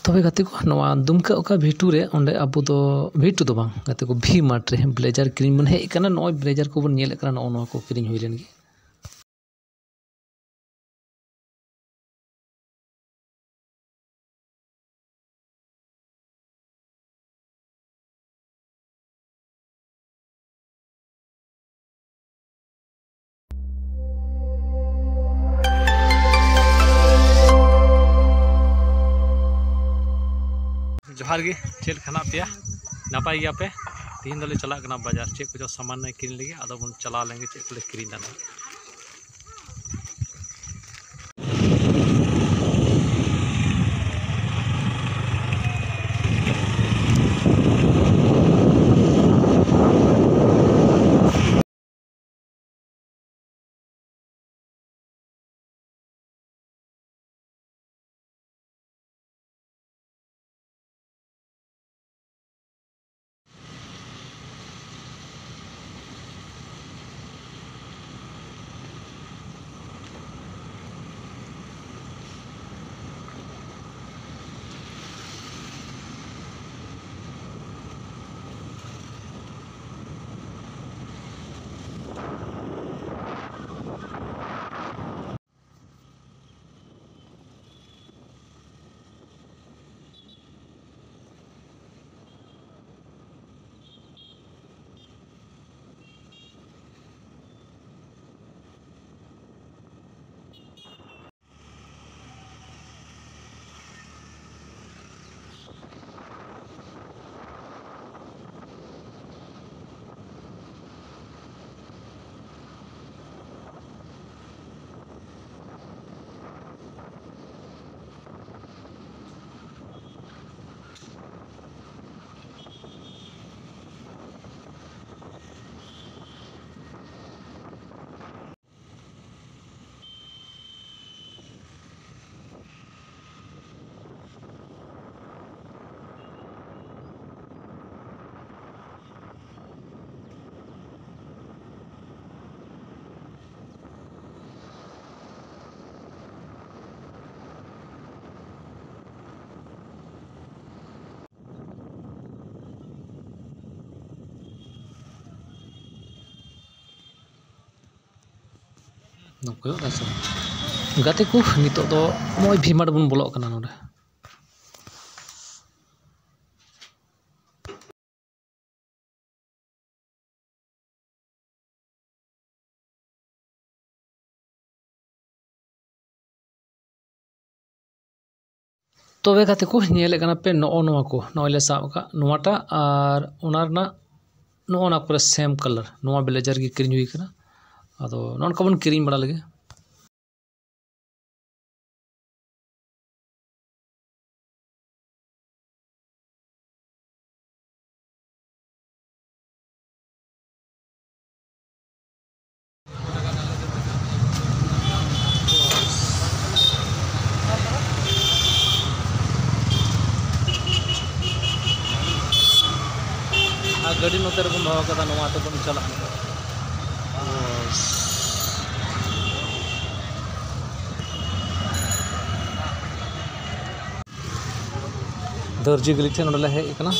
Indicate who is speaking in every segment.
Speaker 1: तबे गाते को नवा दुमका ओका भिटू रे ओंडे अबो दो भिटू दो बांग गाते को भी मार्ट रे ब्लेजर क्रीम बन हेज कना नय ब्लेजर को बन नेल कना नवा को क्रीम हुई लेन गे जोहार गे चेल खाना पे नपाय गया पे तीन दले चला कना बाजार चेक को जो सामान ने किन लगे आदो बन चला लेंगे चेक को किरीन दाना नको ऐसा गाते को नितो दो मोय भीमार बन बोलो कना नोडे तबे गाते को नेले कना पे नवा को नले साब का नवाटा और ओनारना नोना पूरा सेम कलर नवा ब्लेजर की क्रीम हुई कना अदो नॉन कबन क्रीम बड़ा लगे गाड़ी नोते बन भाव कदा नवा तो बन चला दर्जी गली ठे नोडले हेज कना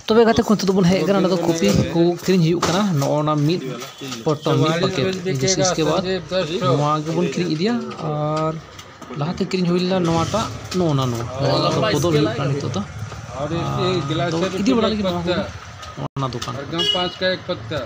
Speaker 1: तबे गाते को तो बन हेज कना तो कॉपी को क्रीम हुई कना नोना मिड पटो मिड पैकेट इसके बाद नवा के बन क्रीम इदिया और लाते क्रीम हुई ला नवाटा नोना नो बदल हुई कना नितो तो इदी बड़ा लगी नवा दुकान 5 का 1 पत्ता